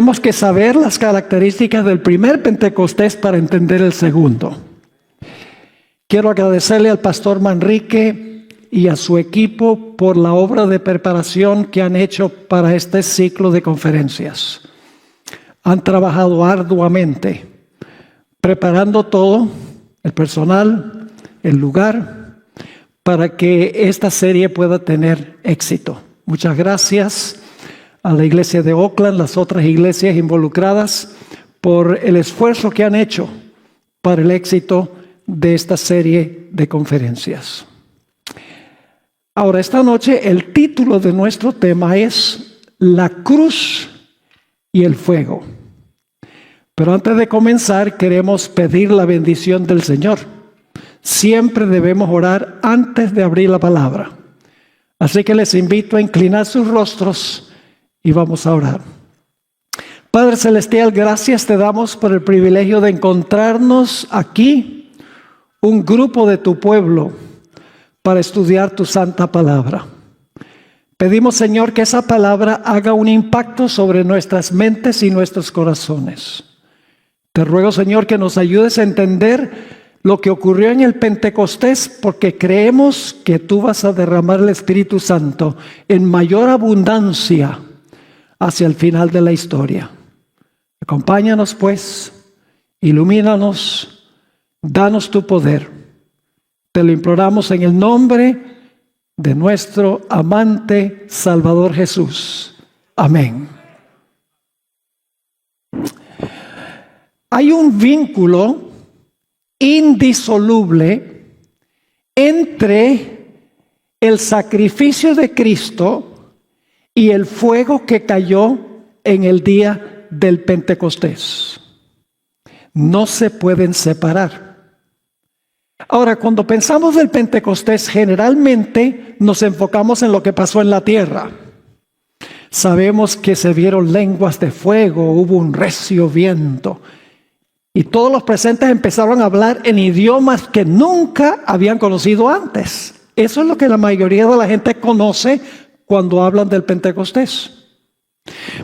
Tenemos que saber las características del primer Pentecostés para entender el segundo. Quiero agradecerle al pastor Manrique y a su equipo por la obra de preparación que han hecho para este ciclo de conferencias. Han trabajado arduamente, preparando todo, el personal, el lugar, para que esta serie pueda tener éxito. Muchas gracias a la iglesia de Oakland, las otras iglesias involucradas, por el esfuerzo que han hecho para el éxito de esta serie de conferencias. Ahora, esta noche el título de nuestro tema es La cruz y el fuego. Pero antes de comenzar, queremos pedir la bendición del Señor. Siempre debemos orar antes de abrir la palabra. Así que les invito a inclinar sus rostros y vamos a orar. Padre Celestial, gracias te damos por el privilegio de encontrarnos aquí, un grupo de tu pueblo, para estudiar tu santa palabra. Pedimos, Señor, que esa palabra haga un impacto sobre nuestras mentes y nuestros corazones. Te ruego, Señor, que nos ayudes a entender lo que ocurrió en el Pentecostés, porque creemos que tú vas a derramar el Espíritu Santo en mayor abundancia hacia el final de la historia. Acompáñanos, pues, ilumínanos, danos tu poder. Te lo imploramos en el nombre de nuestro amante Salvador Jesús. Amén. Hay un vínculo indisoluble entre el sacrificio de Cristo y el fuego que cayó en el día del Pentecostés. No se pueden separar. Ahora, cuando pensamos del Pentecostés, generalmente nos enfocamos en lo que pasó en la tierra. Sabemos que se vieron lenguas de fuego, hubo un recio viento, y todos los presentes empezaron a hablar en idiomas que nunca habían conocido antes. Eso es lo que la mayoría de la gente conoce cuando hablan del Pentecostés.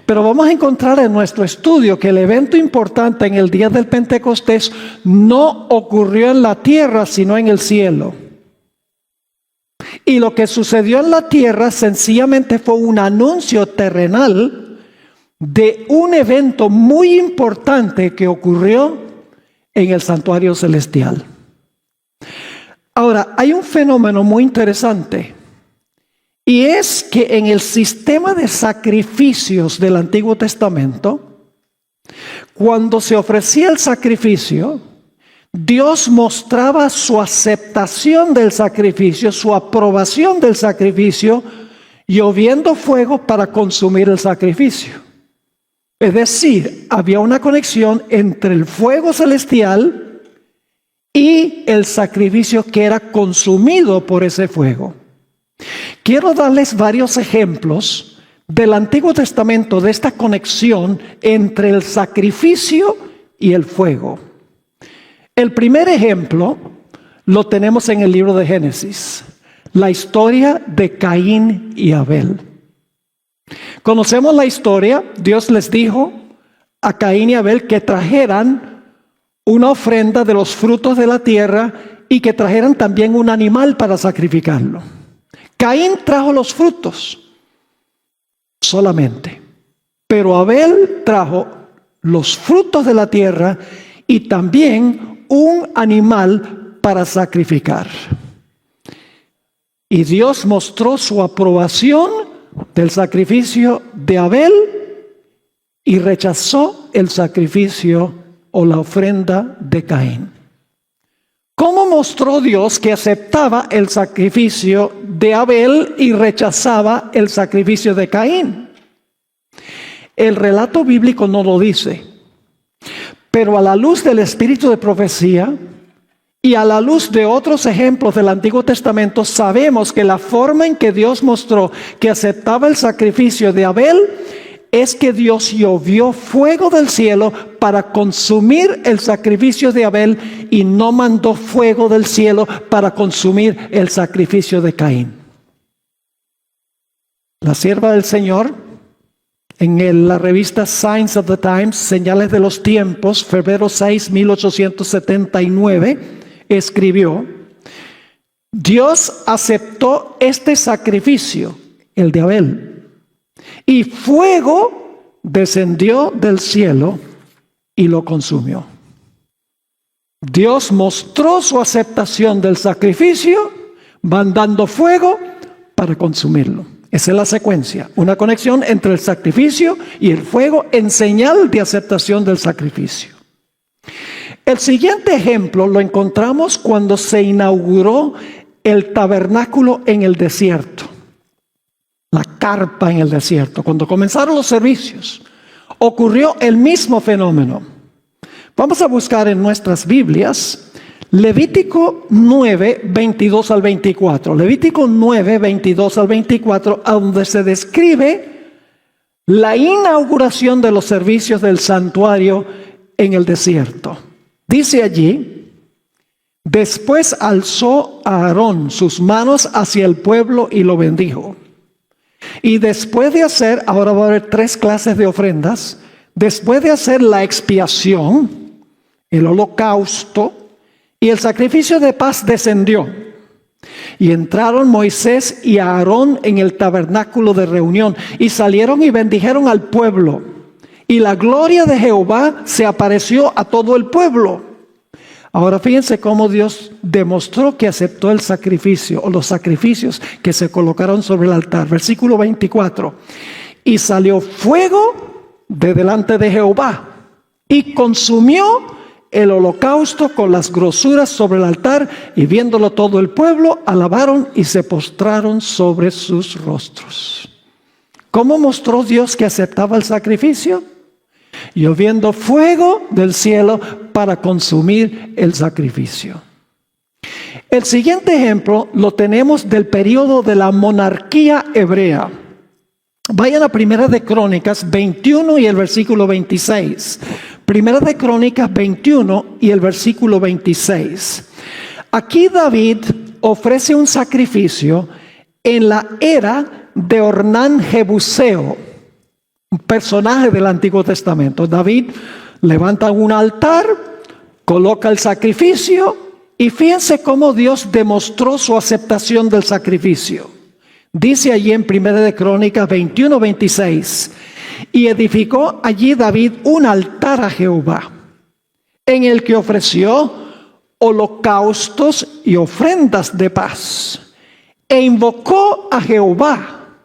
Pero vamos a encontrar en nuestro estudio que el evento importante en el día del Pentecostés no ocurrió en la tierra, sino en el cielo. Y lo que sucedió en la tierra sencillamente fue un anuncio terrenal de un evento muy importante que ocurrió en el santuario celestial. Ahora, hay un fenómeno muy interesante. Y es que en el sistema de sacrificios del Antiguo Testamento, cuando se ofrecía el sacrificio, Dios mostraba su aceptación del sacrificio, su aprobación del sacrificio, lloviendo fuego para consumir el sacrificio. Es decir, había una conexión entre el fuego celestial y el sacrificio que era consumido por ese fuego. Quiero darles varios ejemplos del Antiguo Testamento de esta conexión entre el sacrificio y el fuego. El primer ejemplo lo tenemos en el libro de Génesis, la historia de Caín y Abel. Conocemos la historia. Dios les dijo a Caín y Abel que trajeran una ofrenda de los frutos de la tierra y que trajeran también un animal para sacrificarlo. Caín trajo los frutos solamente, pero Abel trajo los frutos de la tierra y también un animal para sacrificar. Y Dios mostró su aprobación del sacrificio de Abel y rechazó el sacrificio o la ofrenda de Caín. ¿Cómo mostró Dios que aceptaba el sacrificio de Abel y rechazaba el sacrificio de Caín? El relato bíblico no lo dice, pero a la luz del espíritu de profecía y a la luz de otros ejemplos del Antiguo Testamento, sabemos que la forma en que Dios mostró que aceptaba el sacrificio de Abel es que Dios llovió fuego del cielo para consumir el sacrificio de Abel y no mandó fuego del cielo para consumir el sacrificio de Caín. La sierva del Señor la revista Signs of the Times, Señales de los Tiempos, febrero 6, 1879, escribió: Dios aceptó este sacrificio, el de Abel, y fuego descendió del cielo y lo consumió. Dios mostró su aceptación del sacrificio mandando fuego para consumirlo. Esa es la secuencia, una conexión entre el sacrificio y el fuego en señal de aceptación del sacrificio. El siguiente ejemplo lo encontramos cuando se inauguró el tabernáculo en el desierto, la carpa en el desierto. Cuando comenzaron los servicios, ocurrió el mismo fenómeno. Vamos a buscar en nuestras Biblias Levítico 9, 22 al 24. Levítico 9, 22 al 24, donde se describe la inauguración de los servicios del santuario en el desierto. Dice allí: después alzó a Aarón sus manos hacia el pueblo y lo bendijo. Y después de hacer, ahora va a haber 3 clases de ofrendas. Después de hacer la expiación, el holocausto y el sacrificio de paz, descendió. Y entraron Moisés y Aarón en el tabernáculo de reunión, y salieron y bendijeron al pueblo. Y la gloria de Jehová se apareció a todo el pueblo. Ahora fíjense cómo Dios demostró que aceptó el sacrificio, o los sacrificios que se colocaron sobre el altar. Versículo 24. Y salió fuego de delante de Jehová y consumió el holocausto con las grosuras sobre el altar, y viéndolo todo el pueblo, alabaron y se postraron sobre sus rostros. ¿Cómo mostró Dios que aceptaba el sacrificio? Lloviendo fuego del cielo para consumir el sacrificio. El siguiente ejemplo lo tenemos del periodo de la monarquía hebrea. Vayan a Primera de Crónicas 21 y el versículo 26. Primera de Crónicas 21 y el versículo 26. Aquí David ofrece un sacrificio en la era de Ornán Jebuseo, un personaje del Antiguo Testamento. David levanta un altar, coloca el sacrificio, y fíjense cómo Dios demostró su aceptación del sacrificio. Dice allí en Primera de Crónicas 21, 26: y edificó allí David un altar a Jehová, en el que ofreció holocaustos y ofrendas de paz, e invocó a Jehová,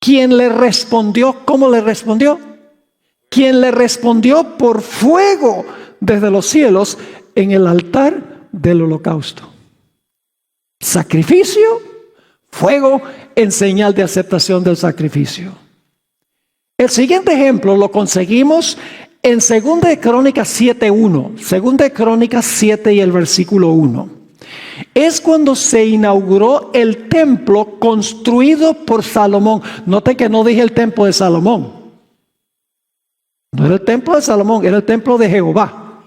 quien le respondió. ¿Cómo le respondió? Quien le respondió por fuego desde los cielos en el altar del holocausto. Sacrificio, fuego en señal de aceptación del sacrificio. El siguiente ejemplo lo conseguimos en 2 de Crónicas 7:1. 2 de Crónicas 7 y el versículo 1. Es cuando se inauguró el templo construido por Salomón. Note que no dije el templo de Salomón. No era el templo de Salomón, era el templo de Jehová.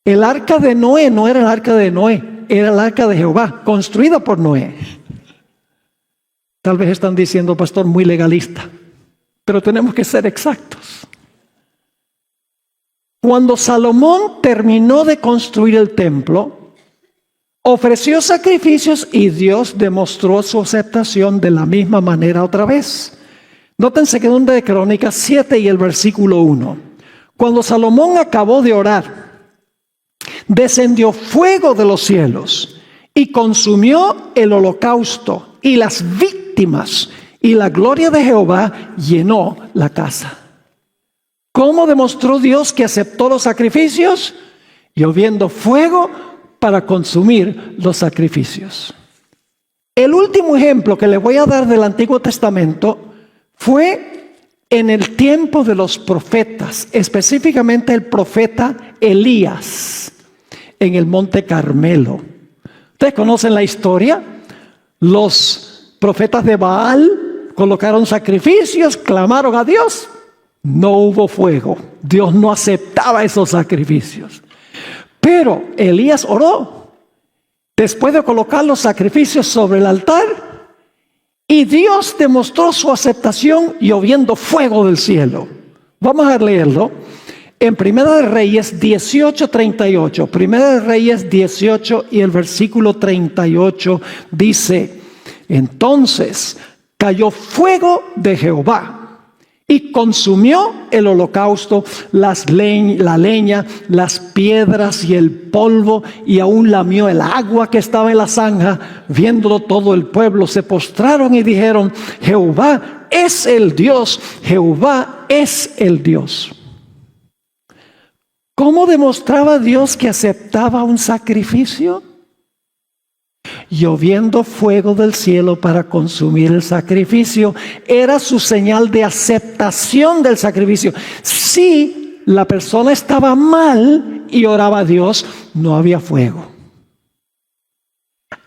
El arca de Noé no era el arca de Noé, era el arca de Jehová, construida por Noé. Tal vez están diciendo, pastor, muy legalista, pero tenemos que ser exactos. Cuando Salomón terminó de construir el templo, ofreció sacrificios y Dios demostró su aceptación de la misma manera otra vez. Noten 2 de Crónicas 7 y el versículo 1. Cuando Salomón acabó de orar, descendió fuego de los cielos y consumió el holocausto y las víctimas, y la gloria de Jehová llenó la casa. ¿Cómo demostró Dios que aceptó los sacrificios? Lloviendo fuego para consumir los sacrificios. El último ejemplo que le voy a dar del Antiguo Testamento fue en el tiempo de los profetas, específicamente el profeta Elías en el Monte Carmelo. Ustedes conocen la historia. Los profetas de Baal colocaron sacrificios, clamaron a Dios. No hubo fuego. Dios no aceptaba esos sacrificios. Pero Elías oró después de colocar los sacrificios sobre el altar, Y Dios demostró su aceptación lloviendo fuego del cielo. Vamos a leerlo en Primera de Reyes 18:38. Primera de Reyes 18 y el versículo 38 dice: entonces cayó fuego de Jehová y consumió el holocausto, la leña, las piedras y el polvo, y aún lamió el agua que estaba en la zanja. Viéndolo todo el pueblo, se postraron y dijeron: Jehová es el Dios, Jehová es el Dios. ¿Cómo demostraba Dios que aceptaba un sacrificio? Lloviendo fuego del cielo para consumir el sacrificio. Era su señal de aceptación del sacrificio. Si la persona estaba mal y oraba a Dios, no había fuego.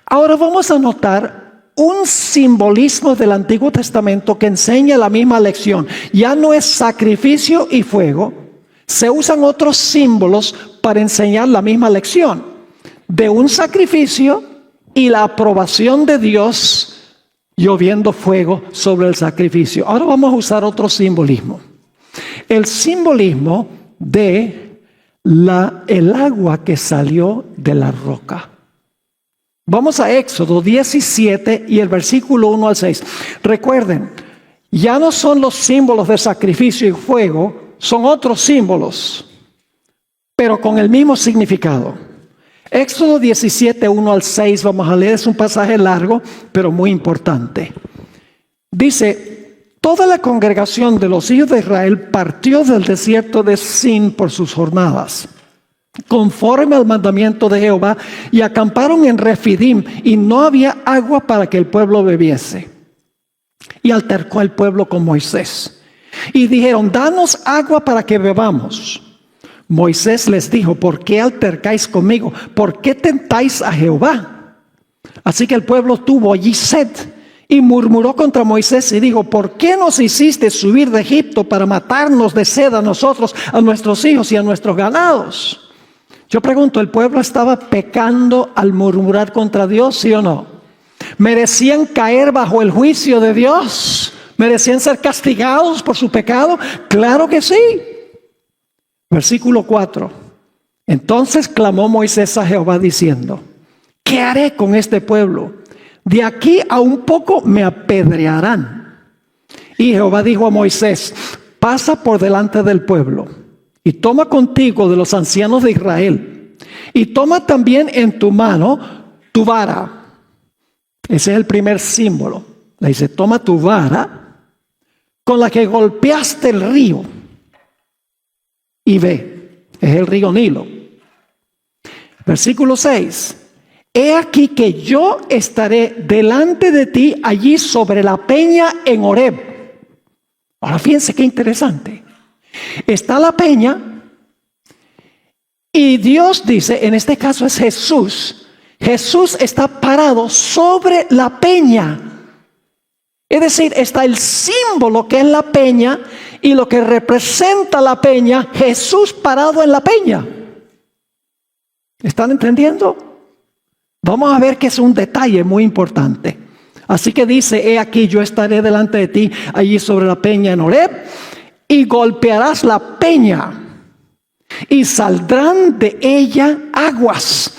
Ahora vamos a notar un simbolismo del Antiguo Testamento que enseña la misma lección. Ya no es sacrificio y fuego. Se usan otros símbolos para enseñar la misma lección. De un sacrificio y la aprobación de Dios lloviendo fuego sobre el sacrificio. Ahora vamos a usar otro simbolismo. El simbolismo de el agua que salió de la roca. Vamos a Éxodo 17 y el versículo 1 al 6. Recuerden, ya no son los símbolos de sacrificio y fuego, son otros símbolos, pero con el mismo significado. Éxodo 17, 1 al 6, vamos a leer, es un pasaje largo, pero muy importante. Dice: toda la congregación de los hijos de Israel partió del desierto de Sin por sus jornadas, conforme al mandamiento de Jehová, y acamparon en Refidim, y no había agua para que el pueblo bebiese. Y altercó el pueblo con Moisés, y dijeron: danos agua para que bebamos. Moisés les dijo: ¿por qué altercáis conmigo? ¿Por qué tentáis a Jehová? Así que el pueblo tuvo allí sed y murmuró contra Moisés y dijo: ¿por qué nos hiciste subir de Egipto para matarnos de sed a nosotros, a nuestros hijos y a nuestros ganados? Yo pregunto, ¿el pueblo estaba pecando al murmurar contra Dios, sí o no? ¿Merecían caer bajo el juicio de Dios? ¿Merecían ser castigados por su pecado? Claro que sí. Versículo 4. Entonces clamó Moisés a Jehová diciendo: ¿qué haré con este pueblo? De aquí a un poco me apedrearán. Y Jehová dijo a Moisés: pasa por delante del pueblo y toma contigo de los ancianos de Israel, y toma también en tu mano tu vara. Ese es el primer símbolo. Le dice: toma tu vara con la que golpeaste el río y ve. Es el río Nilo. Versículo 6. He aquí que yo estaré delante de ti allí sobre la peña en Horeb. Ahora fíjense qué interesante. Está la peña y Dios dice, en este caso es Jesús. Jesús está parado sobre la peña. Es decir, está el símbolo que es la peña y lo que representa la peña, Jesús parado en la peña. ¿Están entendiendo? Vamos a ver que es un detalle muy importante. Así que dice: he aquí yo estaré delante de ti allí sobre la peña en Horeb, y golpearás la peña y saldrán de ella aguas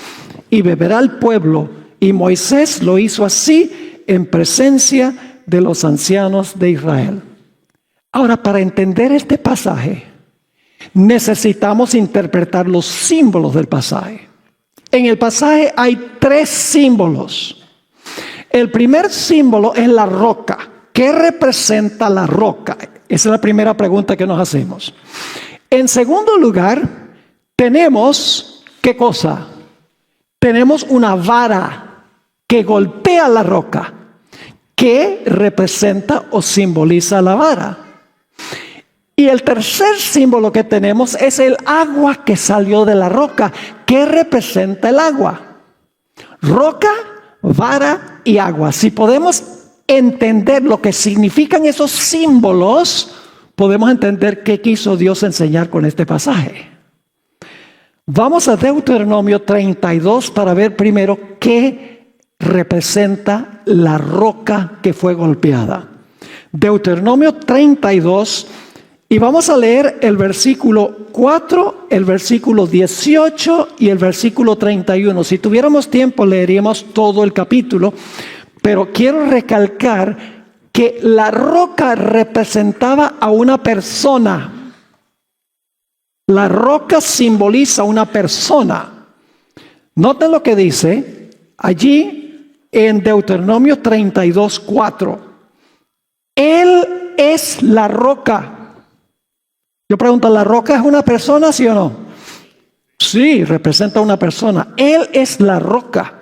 y beberá el pueblo. Y Moisés lo hizo así en presencia de los ancianos de Israel. Ahora, para entender este pasaje, necesitamos interpretar los símbolos del pasaje. En el pasaje hay 3 símbolos. El primer símbolo es la roca. ¿Qué representa la roca? Esa es la primera pregunta que nos hacemos. En segundo lugar, tenemos, ¿qué cosa? Tenemos una vara que golpea la roca. ¿Qué representa o simboliza la vara? Y el tercer símbolo que tenemos es el agua que salió de la roca. ¿Qué representa el agua? Roca, vara y agua. Si podemos entender lo que significan esos símbolos, podemos entender qué quiso Dios enseñar con este pasaje. Vamos a Deuteronomio 32 para ver primero qué representa la roca que fue golpeada. Deuteronomio 32, y vamos a leer el versículo 4, el versículo 18 y el versículo 31. Si tuviéramos tiempo leeríamos todo el capítulo, pero quiero recalcar que la roca representaba a una persona. La roca simboliza a una persona. Noten lo que dice allí en Deuteronomio 32, 4. Él es la roca. Yo pregunto, ¿la roca es una persona, sí o no? Sí, representa a una persona. Él es la roca,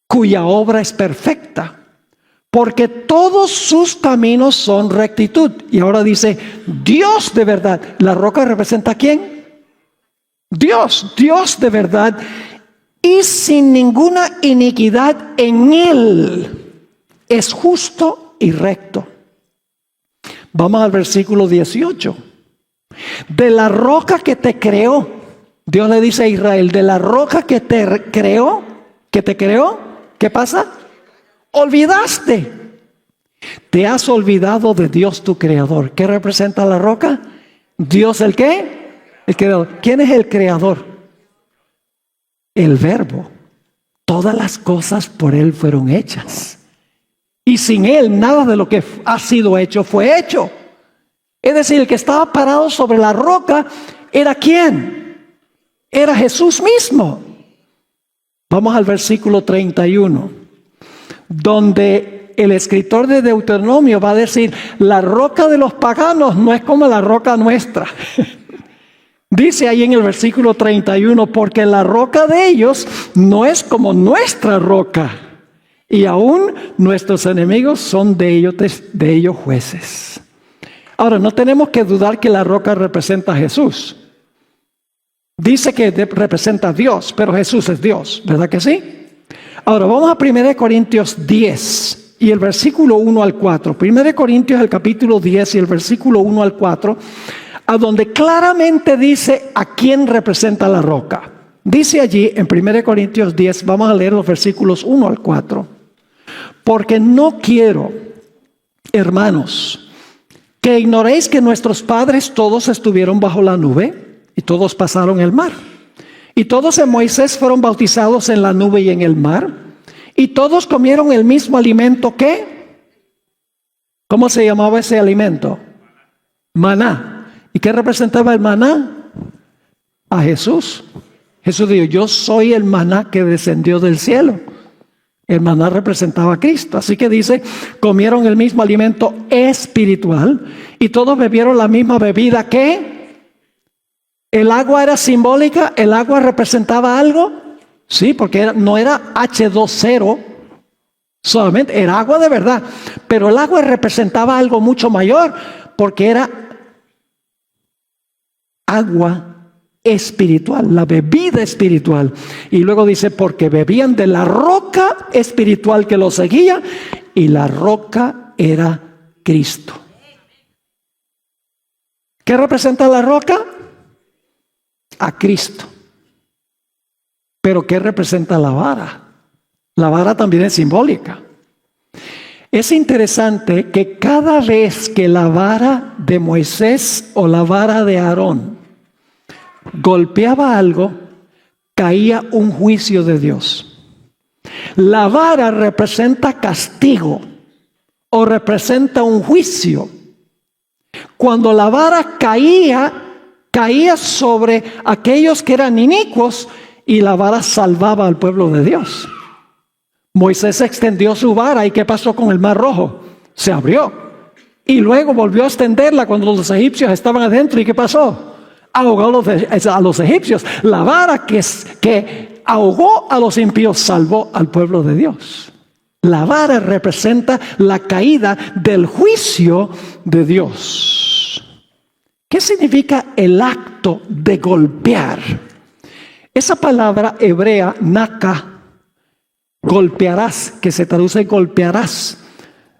cuya obra es perfecta, porque todos sus caminos son rectitud. Y ahora dice, Dios de verdad. ¿La roca representa a quién? Dios, Dios de verdad, y sin ninguna iniquidad en Él. Es justo y recto. Vamos al versículo 18. De la roca que te creó, Dios le dice a Israel, de la roca que te creó, ¿qué pasa? Olvidaste. Te has olvidado de Dios tu creador. ¿Qué representa la roca? Dios el ¿qué? El creador. ¿Quién es el creador? El Verbo. Todas las cosas por Él fueron hechas. Y sin Él nada de lo que ha sido hecho fue hecho. Es decir, el que estaba parado sobre la roca era ¿quién? Era Jesús mismo. Vamos al versículo 31, donde el escritor de Deuteronomio va a decir, la roca de los paganos no es como la roca nuestra. Dice ahí en el versículo 31, porque la roca de ellos no es como nuestra roca, y aún nuestros enemigos son de ellos jueces. Ahora, no tenemos que dudar que la roca representa a Jesús. Dice que representa a Dios, pero Jesús es Dios, ¿verdad que sí? Ahora, vamos a 1 Corintios 10 y el versículo 1 al 4. 1 Corintios, el capítulo 10 y el versículo 1 al 4, a donde claramente dice a quién representa la roca. Dice allí en 1 Corintios 10, vamos a leer los versículos 1 al 4. Porque no quiero, hermanos, que ignoréis que nuestros padres todos estuvieron bajo la nube y todos pasaron el mar. Y todos en Moisés fueron bautizados en la nube y en el mar. Y todos comieron el mismo alimento que, ¿cómo se llamaba ese alimento? Maná. ¿Y qué representaba el maná? A Jesús. Jesús dijo, yo soy el maná que descendió del cielo. El maná representaba a Cristo. Así que dice, comieron el mismo alimento espiritual y todos bebieron la misma bebida que el agua era simbólica. El agua representaba algo. Sí, porque no era H2O solamente, era agua de verdad. Pero el agua representaba algo mucho mayor porque era agua espiritual, la bebida espiritual. Y luego dice, porque bebían de la roca espiritual que los seguía, y la roca era Cristo. ¿Qué representa la roca? A Cristo. Pero ¿qué representa la vara? La vara también es simbólica. Es interesante que cada vez que la vara de Moisés o la vara de Aarón golpeaba algo, caía un juicio de Dios. La vara representa castigo o representa un juicio. Cuando la vara caía sobre aquellos que eran inicuos y la vara salvaba al pueblo de Dios. Moisés extendió su vara y ¿qué pasó con el Mar Rojo? Se abrió. Y luego volvió a extenderla cuando los egipcios estaban adentro. ¿Y qué pasó? Ahogó a los egipcios. La vara que ahogó a los impíos salvó al pueblo de Dios. La vara representa la caída del juicio de Dios. ¿Qué significa el acto de golpear? Esa palabra hebrea, naka, golpearás, que se traduce golpearás,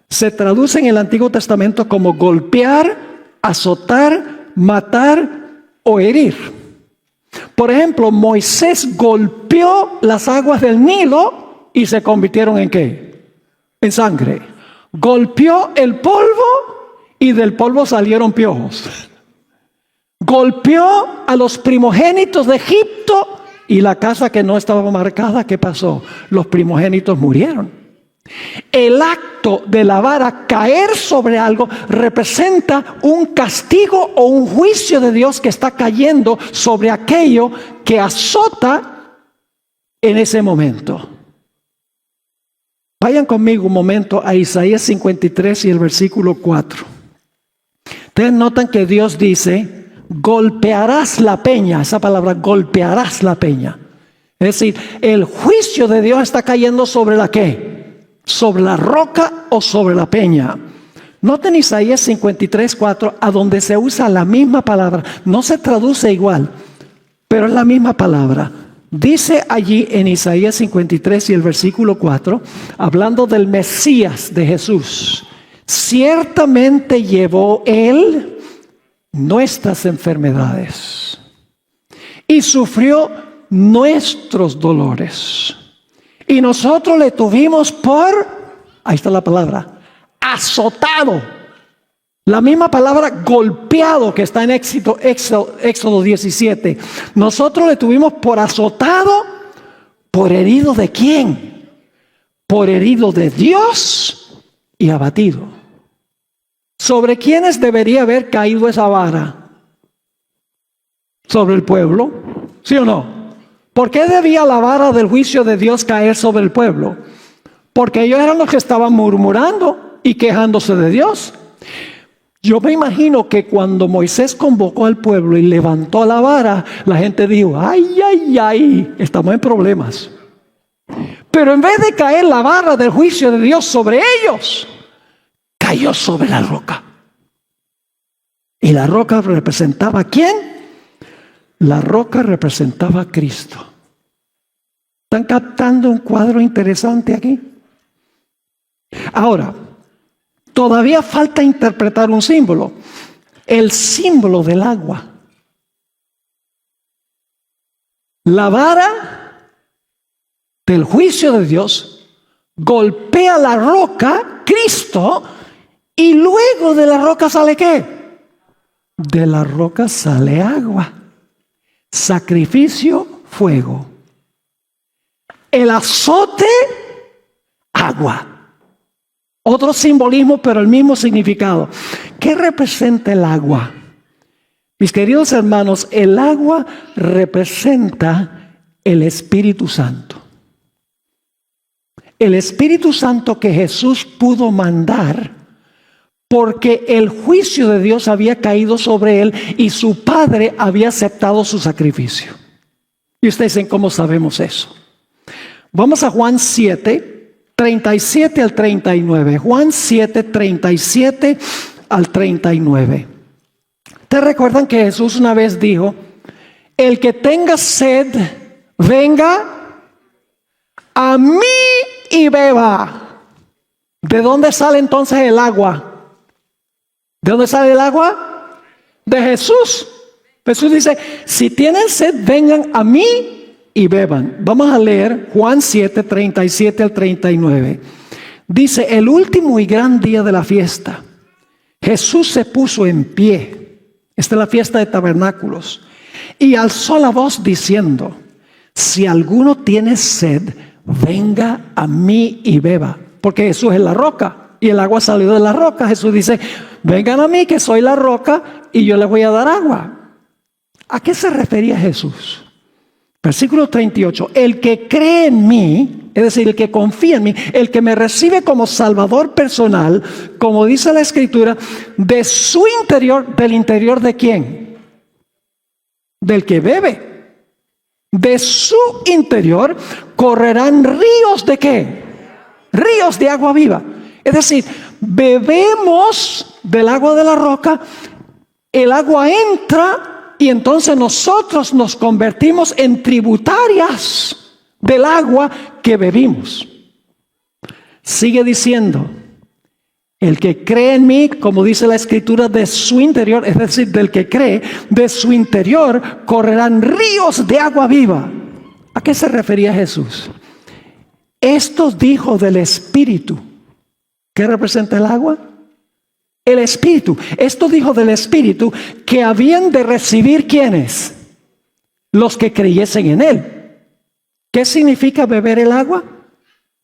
se traduce en el Antiguo Testamento como golpear, azotar, matar o herir. Por ejemplo, Moisés golpeó las aguas del Nilo y se convirtieron ¿en qué? En sangre. Golpeó el polvo y del polvo salieron piojos. Golpeó a los primogénitos de Egipto y la casa que no estaba marcada, ¿qué pasó? Los primogénitos murieron. El acto de la vara caer sobre algo representa un castigo o un juicio de Dios que está cayendo sobre aquello que azota en ese momento. Vayan conmigo un momento a Isaías 53 y el versículo 4. Ustedes notan que Dios dice: golpearás la peña. Esa palabra, golpearás la peña. Es decir, el juicio de Dios está cayendo sobre la ¿qué? Sobre la roca o sobre la peña. Noten Isaías 53, 4, a donde se usa la misma palabra. No se traduce igual, pero es la misma palabra. Dice allí en Isaías 53 y el versículo 4, hablando del Mesías de Jesús: ciertamente llevó Él nuestras enfermedades y sufrió nuestros dolores. Y nosotros le tuvimos por, ahí está la palabra, azotado. La misma palabra golpeado que está en Éxodo 17. Nosotros le tuvimos por azotado, por herido de ¿quién? Por herido de Dios y abatido. ¿Sobre quiénes debería haber caído esa vara? ¿Sobre el pueblo? ¿Sí o no? ¿Por qué debía la vara del juicio de Dios caer sobre el pueblo? Porque ellos eran los que estaban murmurando y quejándose de Dios. Yo me imagino que cuando Moisés convocó al pueblo y levantó la vara, la gente dijo: ay, ay, ay, estamos en problemas. Pero en vez de caer la vara del juicio de Dios sobre ellos, cayó sobre la roca. ¿Y la roca representaba a quién? La roca representaba a Cristo. ¿Están captando un cuadro interesante aquí? Ahora, todavía falta interpretar un símbolo. El símbolo del agua. La vara del juicio de Dios golpea la roca, Cristo, y luego de la roca sale ¿qué? De la roca sale agua. Sacrificio, fuego. El azote, agua. Otro simbolismo, pero el mismo significado. ¿Qué representa el agua? Mis queridos hermanos, el agua representa el Espíritu Santo. El Espíritu Santo que Jesús pudo mandar porque el juicio de Dios había caído sobre él y su Padre había aceptado su sacrificio. Y ustedes dicen: ¿cómo sabemos eso? Vamos a Juan 7, 37 al 39. Juan 7, 37 al 39. ¿Ustedes recuerdan que Jesús una vez dijo: el que tenga sed, venga a mí y beba? ¿De dónde sale entonces el agua? ¿De dónde sale el agua? De Jesús. Jesús dice: si tienen sed, vengan a mí y beban. Vamos a leer Juan 7, 37 al 39. Dice: el último y gran día de la fiesta, Jesús se puso en pie. Esta es la fiesta de tabernáculos. Y alzó la voz diciendo: si alguno tiene sed, venga a mí y beba. Porque Jesús es la roca y el agua salió de la roca. Jesús dice: vengan a mí que soy la roca y yo les voy a dar agua. ¿A qué se refería Jesús? Versículo 38. El que cree en mí, es decir, el que confía en mí, el que me recibe como Salvador personal, como dice la Escritura, de su interior, ¿del interior de quién? Del que bebe. De su interior correrán ríos ¿de qué? Ríos de agua viva. Es decir, bebemos del agua de la roca, el agua entra y entonces nosotros nos convertimos en tributarias del agua que bebimos. Sigue diciendo: el que cree en mí, como dice la Escritura, de su interior, es decir, del que cree, de su interior correrán ríos de agua viva. ¿A qué se refería Jesús? Esto dijo del Espíritu. ¿Qué representa el agua? El Espíritu. Esto dijo del Espíritu que habían de recibir ¿quiénes? Los que creyesen en Él. ¿Qué significa beber el agua?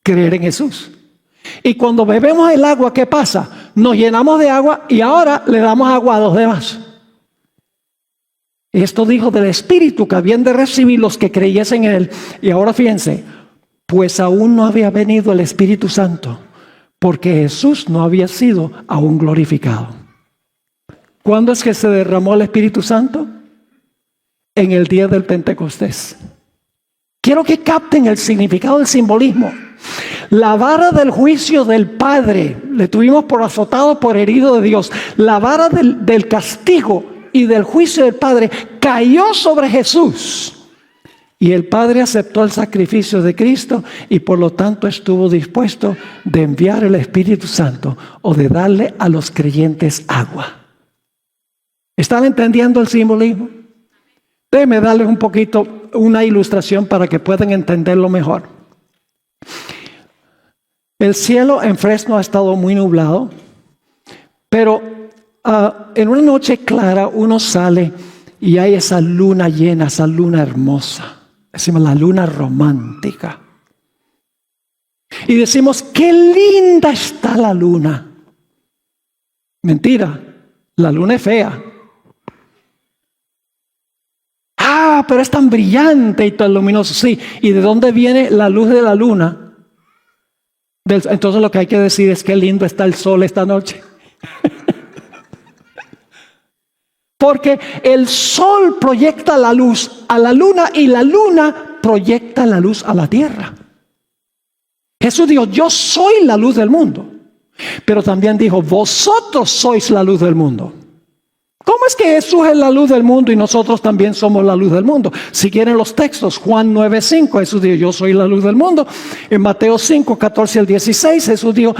Creer en Jesús. Y cuando bebemos el agua, ¿qué pasa? Nos llenamos de agua y ahora le damos agua a los demás. Esto dijo del Espíritu que habían de recibir los que creyesen en Él. Y ahora fíjense, pues aún no había venido el Espíritu Santo, porque Jesús no había sido aún glorificado. ¿Cuándo es que se derramó el Espíritu Santo? En el día del Pentecostés. Quiero que capten el significado del simbolismo. La vara del juicio del Padre, le tuvimos por azotado, por herido de Dios. La vara del castigo y del juicio del Padre cayó sobre Jesús. Y el Padre aceptó el sacrificio de Cristo y por lo tanto estuvo dispuesto de enviar el Espíritu Santo o de darle a los creyentes agua. ¿Están entendiendo el simbolismo? Déjenme darles un poquito, una ilustración para que puedan entenderlo mejor. El cielo en Fresno ha estado muy nublado, pero en una noche clara uno sale y hay esa luna llena, esa luna hermosa. Decimos la luna romántica. Y decimos, qué linda está la luna. Mentira, la luna es fea. Pero es tan brillante y tan luminoso. Sí, ¿y de dónde viene la luz de la luna? Entonces lo que hay que decir es qué lindo está el sol esta noche. Porque el sol proyecta la luz a la luna y la luna proyecta la luz a la tierra. Jesús dijo, yo soy la luz del mundo. Pero también dijo, vosotros sois la luz del mundo. ¿Cómo es que Jesús es la luz del mundo y nosotros también somos la luz del mundo? Si quieren los textos, Juan 9:5, Jesús dijo, yo soy la luz del mundo. En Mateo 5:14 al 16, Jesús dijo,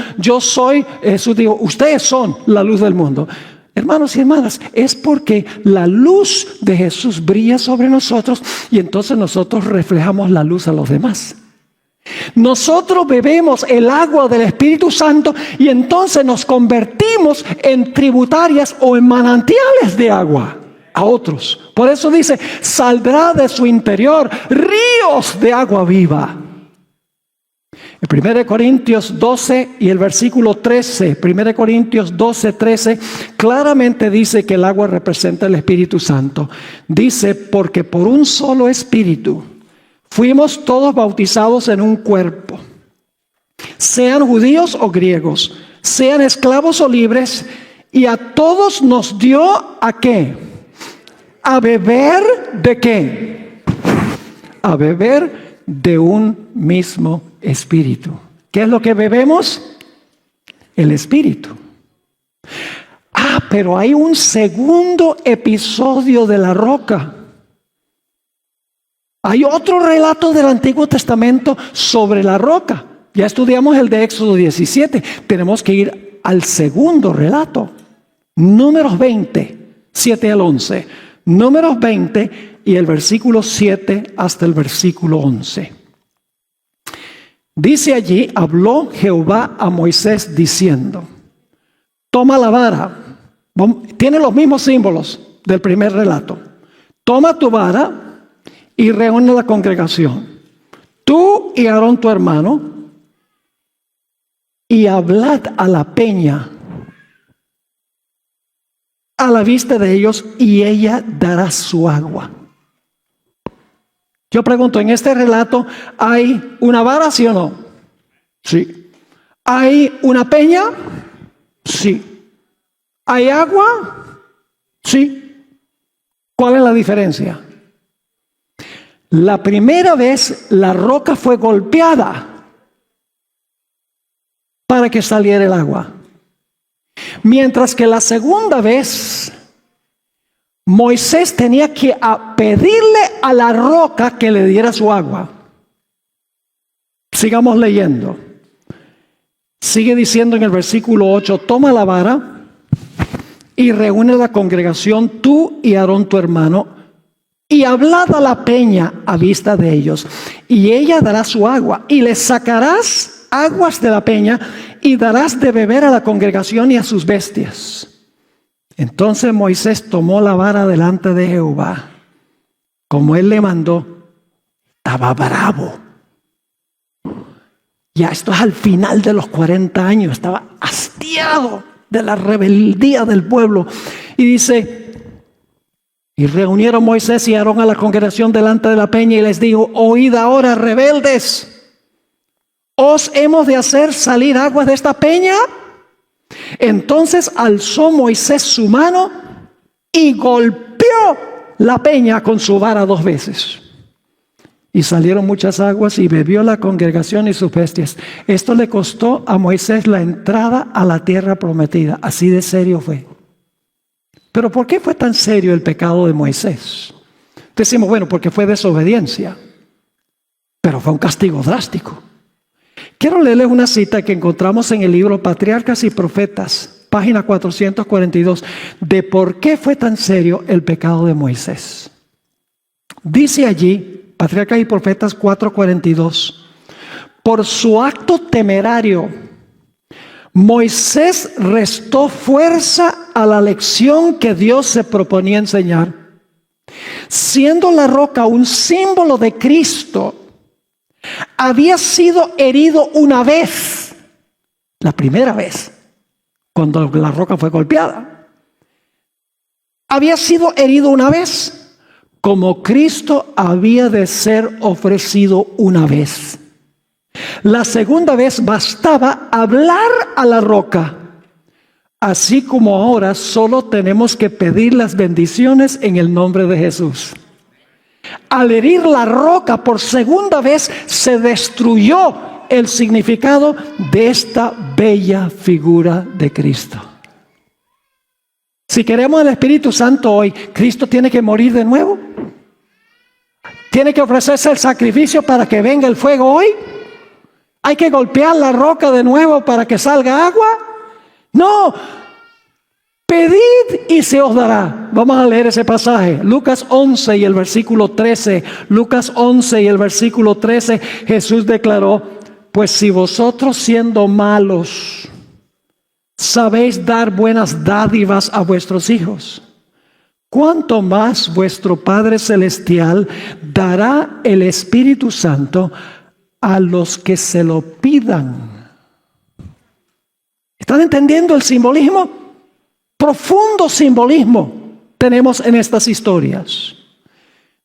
ustedes son la luz del mundo. Hermanos y hermanas, es porque la luz de Jesús brilla sobre nosotros y entonces nosotros reflejamos la luz a los demás. Nosotros bebemos el agua del Espíritu Santo y entonces nos convertimos en tributarias o en manantiales de agua a otros. Por eso dice, saldrá de su interior ríos de agua viva. En 1 Corintios 12 y el versículo 13, 1 Corintios 12, 13, claramente dice que el agua representa el Espíritu Santo. Dice, porque por un solo Espíritu fuimos todos bautizados en un cuerpo, sean judíos o griegos, sean esclavos o libres, y a todos nos dio ¿a qué? ¿A beber de qué? A beber de un mismo Espíritu. ¿Qué es lo que bebemos? El Espíritu. Pero hay un segundo episodio de la roca. Hay otro relato del Antiguo Testamento sobre la roca. Ya estudiamos el de Éxodo 17. Tenemos que ir al segundo relato. Números 20, 7 al 11. Números 20 y el versículo 7 hasta el versículo 11. Dice allí, habló Jehová a Moisés diciendo, toma la vara. Tiene los mismos símbolos del primer relato. Toma tu vara y reúne la congregación, tú y Aarón tu hermano, y hablad a la peña a la vista de ellos, y ella dará su agua. Yo pregunto, ¿en este relato hay una vara, sí o no? Sí. ¿Hay una peña? Sí. ¿Hay agua? Sí. ¿Cuál es la diferencia? La primera vez la roca fue golpeada para que saliera el agua. Mientras que la segunda vez Moisés tenía que pedirle a la roca que le diera su agua. Sigamos leyendo. Sigue diciendo en el versículo 8, toma la vara y reúne la congregación, tú y Aarón tu hermano, y hablad a la peña a vista de ellos, y ella dará su agua, y les sacarás aguas de la peña, y darás de beber a la congregación y a sus bestias. Entonces Moisés tomó la vara delante de Jehová, como él le mandó. Estaba bravo. Ya esto es al final de los 40 años. Estaba hastiado de la rebeldía del pueblo. Y dice: y reunieron Moisés y Aarón a la congregación delante de la peña y les dijo: oíd ahora, rebeldes, ¿os hemos de hacer salir aguas de esta peña? Entonces alzó Moisés su mano y golpeó la peña con su vara 2 veces. Y salieron muchas aguas y bebió la congregación y sus bestias. Esto le costó a Moisés la entrada a la tierra prometida. Así de serio fue. Pero ¿por qué fue tan serio el pecado de Moisés? Decimos, bueno, porque fue desobediencia. Pero fue un castigo drástico. Quiero leerles una cita que encontramos en el libro Patriarcas y Profetas, página 442, de por qué fue tan serio el pecado de Moisés. Dice allí, Patriarcas y Profetas 4:42, por su acto temerario, Moisés restó fuerza a la lección que Dios se proponía enseñar. Siendo la roca un símbolo de Cristo, había sido herido una vez, la primera vez, cuando la roca fue golpeada. Había sido herido una vez, como Cristo había de ser ofrecido una vez. La segunda vez bastaba hablar a la roca, así como ahora solo tenemos que pedir las bendiciones en el nombre de Jesús. Al herir la roca por segunda vez, se destruyó el significado de esta bella figura de Cristo. Si queremos el Espíritu Santo hoy, ¿Cristo tiene que morir de nuevo? ¿Tiene que ofrecerse el sacrificio para que venga el fuego hoy? ¿Hay que golpear la roca de nuevo para que salga agua? No. Pedid y se os dará. Vamos a leer ese pasaje. Lucas 11 y el versículo 13. Lucas 11 y el versículo 13. Jesús declaró: pues si vosotros siendo malos sabéis dar buenas dádivas a vuestros hijos, ¿cuánto más vuestro Padre Celestial dará el Espíritu Santo a los que se lo pidan? ¿Están entendiendo el simbolismo? Profundo simbolismo tenemos en estas historias.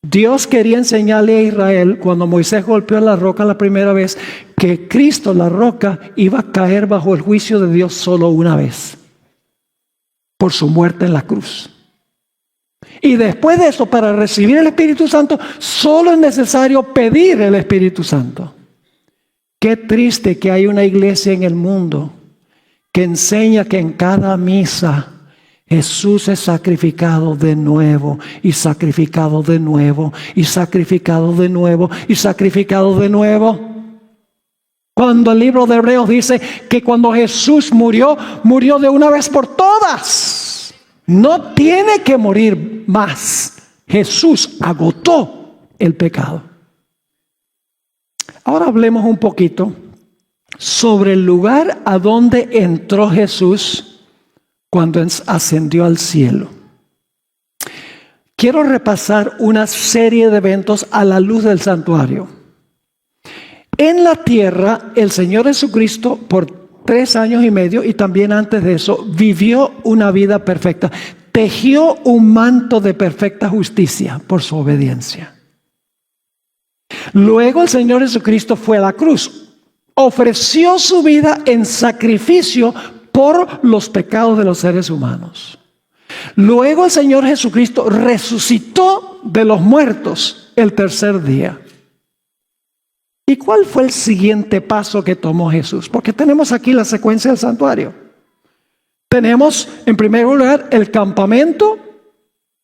Dios quería enseñarle a Israel, cuando Moisés golpeó la roca la primera vez, que Cristo, la roca, iba a caer bajo el juicio de Dios solo una vez, por su muerte en la cruz. Y después de eso, para recibir el Espíritu Santo, solo es necesario pedir el Espíritu Santo. Qué triste que hay una iglesia en el mundo que enseña que en cada misa Jesús es sacrificado de nuevo y sacrificado de nuevo y sacrificado de nuevo y sacrificado de nuevo. Cuando el libro de Hebreos dice que cuando Jesús murió, murió de una vez por todas. No tiene que morir más. Jesús agotó el pecado. Ahora hablemos un poquito sobre el lugar a donde entró Jesús cuando ascendió al cielo. Quiero repasar una serie de eventos a la luz del santuario. En la tierra, el Señor Jesucristo por 3 años y medio, y también antes de eso, vivió una vida perfecta. Tejió un manto de perfecta justicia por su obediencia. Luego el Señor Jesucristo fue a la cruz. Ofreció su vida en sacrificio por los pecados de los seres humanos. Luego el Señor Jesucristo resucitó de los muertos el tercer día. ¿Y cuál fue el siguiente paso que tomó Jesús? Porque tenemos aquí la secuencia del santuario. Tenemos en primer lugar el campamento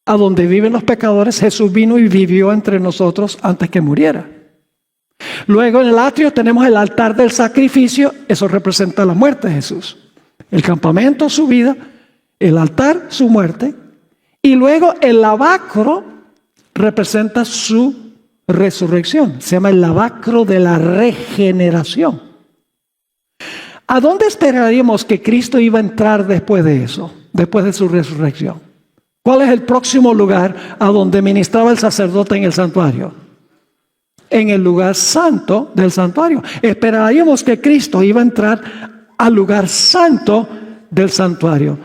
a donde viven los pecadores. Jesús vino y vivió entre nosotros antes que muriera. Luego en el atrio tenemos el altar del sacrificio. Eso representa la muerte de Jesús. El campamento, su vida. El altar, su muerte. Y luego el lavacro representa su resurrección. Se llama el lavacro de la regeneración. ¿A dónde esperaríamos que Cristo iba a entrar después de eso? Después de su resurrección. ¿Cuál es el próximo lugar a donde ministraba el sacerdote en el santuario? En el lugar santo del santuario. Esperaríamos que Cristo iba a entrar al lugar santo del santuario.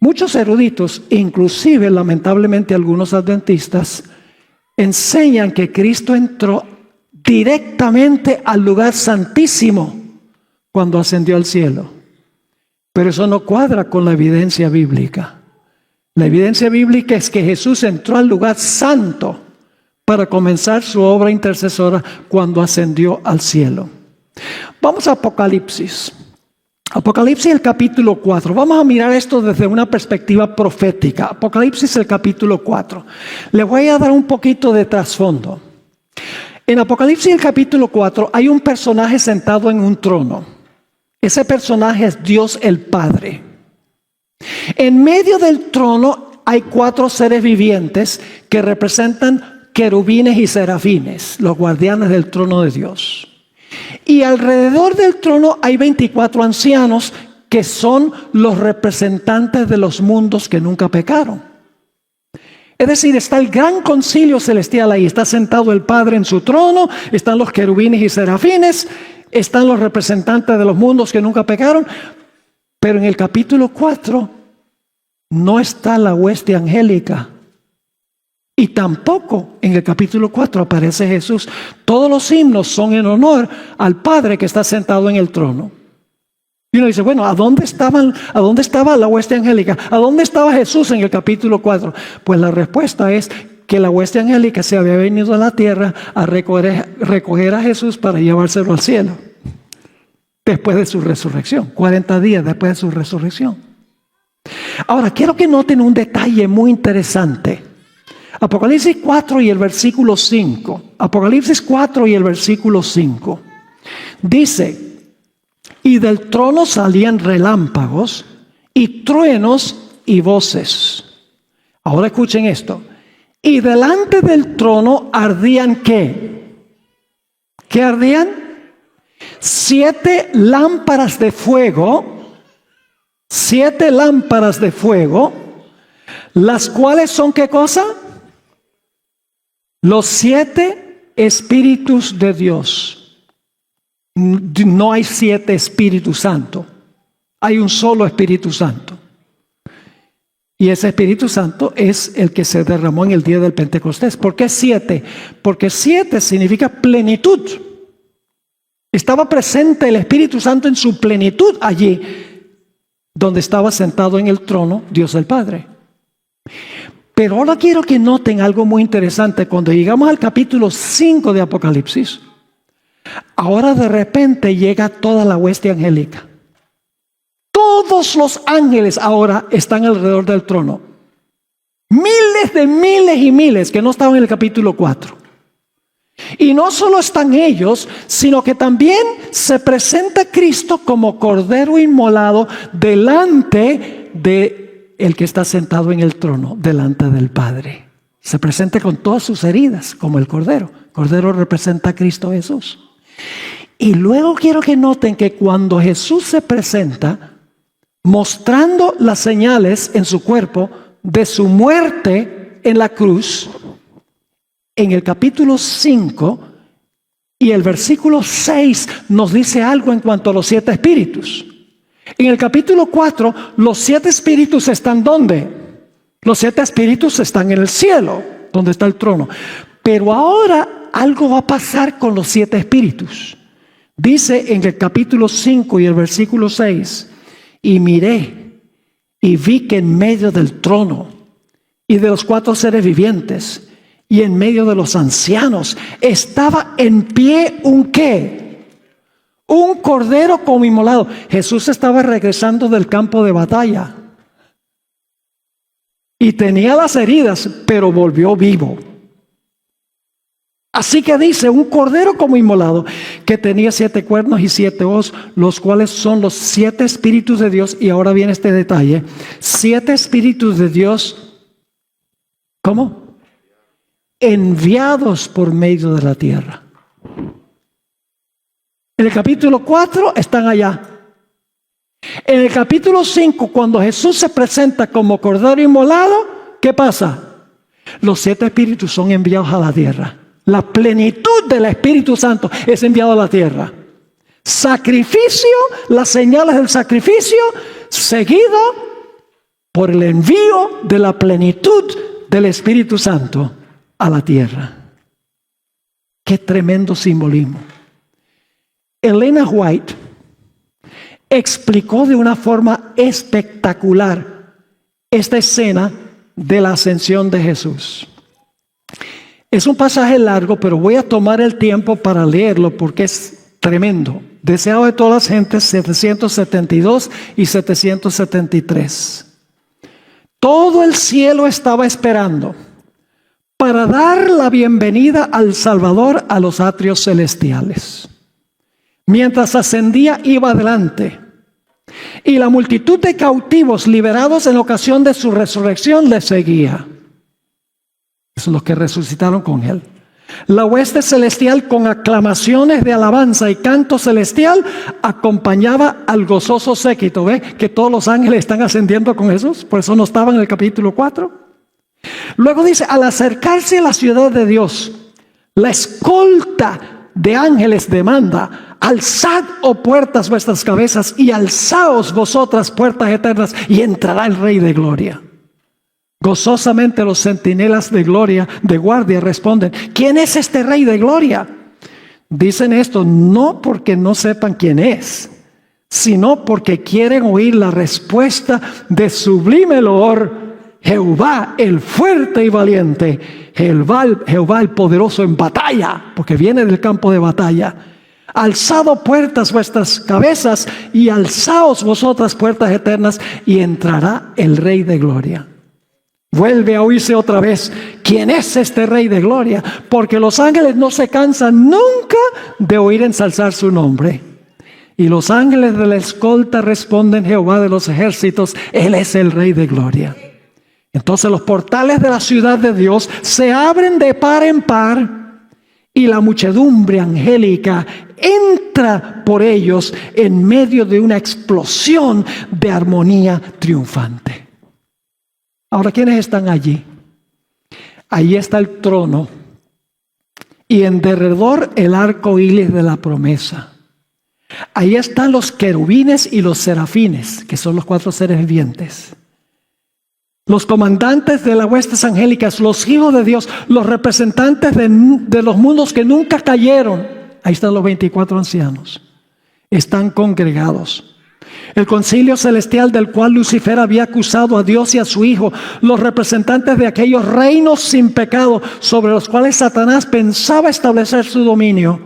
Muchos eruditos, inclusive lamentablemente algunos adventistas, enseñan que Cristo entró directamente al lugar santísimo cuando ascendió al cielo. Pero eso no cuadra con la evidencia bíblica. La evidencia bíblica es que Jesús entró al lugar santo para comenzar su obra intercesora cuando ascendió al cielo. Vamos a Apocalipsis. Apocalipsis, el capítulo 4. Vamos a mirar esto desde una perspectiva profética. Apocalipsis, el capítulo 4. Le voy a dar un poquito de trasfondo. En Apocalipsis, el capítulo 4, hay un personaje sentado en un trono. Ese personaje es Dios el Padre. En medio del trono hay 4 seres vivientes que representan querubines y serafines, los guardianes del trono de Dios. Y alrededor del trono hay 24 ancianos que son los representantes de los mundos que nunca pecaron. Es decir, está el gran concilio celestial ahí, está sentado el Padre en su trono, están los querubines y serafines, están los representantes de los mundos que nunca pecaron, pero en el capítulo 4 no está la hueste angélica. Y tampoco en el capítulo 4 aparece Jesús. Todos los himnos son en honor al Padre que está sentado en el trono. Y uno dice, bueno, ¿a dónde estaba la hueste angélica? ¿A dónde estaba Jesús en el capítulo 4? Pues la respuesta es que la hueste angélica se había venido a la tierra a recoger a Jesús para llevárselo al cielo. Después de su resurrección, 40 días después de su resurrección. Ahora, quiero que noten un detalle muy interesante. Apocalipsis 4 y el versículo 5. Apocalipsis 4 y el versículo 5. Dice, y del trono salían relámpagos y truenos y voces. Ahora escuchen esto. Y delante del trono ardían ¿qué? ¿Qué ardían? 7 lámparas de fuego. 7 lámparas de fuego. Las cuales son ¿qué cosa? Los 7 espíritus de Dios. No hay 7 Espíritus Santos. Hay un solo Espíritu Santo. Y ese Espíritu Santo es el que se derramó en el día del Pentecostés. ¿Por qué 7? Porque 7 significa plenitud. Estaba presente el Espíritu Santo en su plenitud allí, donde estaba sentado en el trono Dios el Padre. Pero ahora quiero que noten algo muy interesante. Cuando llegamos al capítulo 5 de Apocalipsis, ahora de repente llega toda la hueste angélica. Todos los ángeles ahora están alrededor del trono. Miles de miles y miles que no estaban en el capítulo 4. Y no solo están ellos, sino que también se presenta Cristo como Cordero inmolado delante de el que está sentado en el trono, delante del Padre. Se presenta con todas sus heridas, como el Cordero. El Cordero representa a Cristo Jesús. Y luego quiero que noten que cuando Jesús se presenta, mostrando las señales en su cuerpo de su muerte en la cruz, en el capítulo 5 y el versículo 6 nos dice algo en cuanto a los 7 espíritus. En el capítulo 4, los 7 espíritus están ¿dónde? Los 7 espíritus están en el cielo, donde está el trono. Pero ahora algo va a pasar con los 7 espíritus. Dice en el capítulo 5 y el versículo 6, y miré y vi que en medio del trono y de los 4 seres vivientes y en medio de los ancianos estaba en pie un ¿qué? Un cordero como inmolado. Jesús estaba regresando del campo de batalla y tenía las heridas, pero volvió vivo. Así que dice, un cordero como inmolado, que tenía 7 cuernos y 7 ojos, los cuales son los 7 espíritus de Dios. Y ahora viene este detalle, 7 espíritus de Dios, ¿cómo? enviados por medio de la tierra. En el capítulo 4 están allá. En el capítulo 5, cuando Jesús se presenta como Cordero inmolado, ¿qué pasa? Los 7 espíritus son enviados a la tierra. La plenitud del Espíritu Santo es enviado a la tierra. Sacrificio, las señales del sacrificio, seguido por el envío de la plenitud del Espíritu Santo a la tierra. Qué tremendo simbolismo. Elena White explicó de una forma espectacular esta escena de la ascensión de Jesús. Es un pasaje largo, pero voy a tomar el tiempo para leerlo porque es tremendo. Deseado de todas las gentes, 772 y 773. Todo el cielo estaba esperando para dar la bienvenida al Salvador a los atrios celestiales. Mientras ascendía, iba adelante. Y la multitud de cautivos liberados en ocasión de su resurrección le seguía. Esos son los que resucitaron con él. La hueste celestial, con aclamaciones de alabanza y canto celestial, acompañaba al gozoso séquito. ¿Ve que todos los ángeles están ascendiendo con Jesús? Por eso no estaban en el capítulo 4. Luego dice, al acercarse a la ciudad de Dios, la escolta de ángeles demanda: alzad, oh puertas, vuestras cabezas, y alzaos vosotras, puertas eternas, y entrará el Rey de gloria. Gozosamente los centinelas de gloria, de guardia, responden: ¿quién es este Rey de gloria? Dicen esto no porque no sepan quién es, sino porque quieren oír la respuesta de sublime loor: Jehová el fuerte y valiente, Jehová el poderoso en batalla, porque viene del campo de batalla. Alzado puertas vuestras cabezas, y alzaos vosotras, puertas eternas, y entrará el Rey de gloria. Vuelve a oírse otra vez: ¿quién es este Rey de gloria? Porque los ángeles no se cansan nunca de oír ensalzar su nombre. Y los ángeles de la escolta responden: Jehová de los ejércitos, Él es el Rey de gloria. Entonces los portales de la ciudad de Dios se abren de par en par, y la muchedumbre angélica entra por ellos en medio de una explosión de armonía triunfante. Ahora, ¿quiénes están allí? Ahí está el trono, y en derredor el arco iris de la promesa. Ahí están los querubines y los serafines, que son los 4 seres vivientes. Los comandantes de las huestes angélicas, los hijos de Dios, los representantes de los mundos que nunca cayeron. Ahí están los 24 ancianos. Están congregados. El concilio celestial del cual Lucifer había acusado a Dios y a su Hijo, los representantes de aquellos reinos sin pecado sobre los cuales Satanás pensaba establecer su dominio,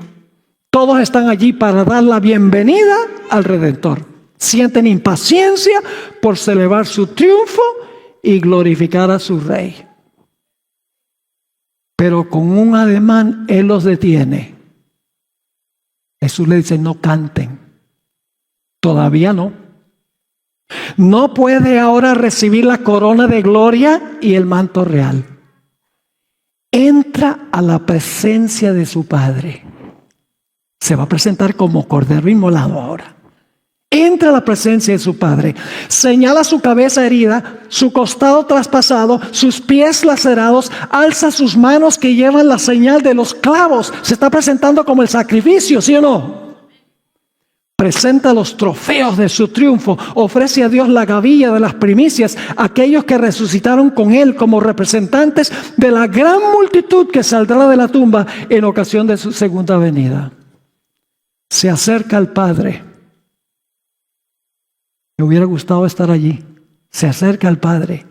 todos están allí para dar la bienvenida al Redentor. Sienten impaciencia por celebrar su triunfo y glorificar a su Rey. Pero con un ademán Él los detiene. Jesús le dice: no canten. Todavía no. No puede ahora recibir la corona de gloria y el manto real. Entra a la presencia de su Padre. Se va a presentar como Cordero inmolado ahora. Entra a la presencia de su Padre. Señala su cabeza herida, su costado traspasado, sus pies lacerados. Alza sus manos que llevan la señal de los clavos. Se está presentando como el sacrificio, ¿sí o no? Presenta los trofeos de su triunfo. Ofrece a Dios la gavilla de las primicias, aquellos que resucitaron con Él como representantes de la gran multitud que saldrá de la tumba en ocasión de su segunda venida. Se acerca al Padre. Me hubiera gustado estar allí. Se acerca al Padre,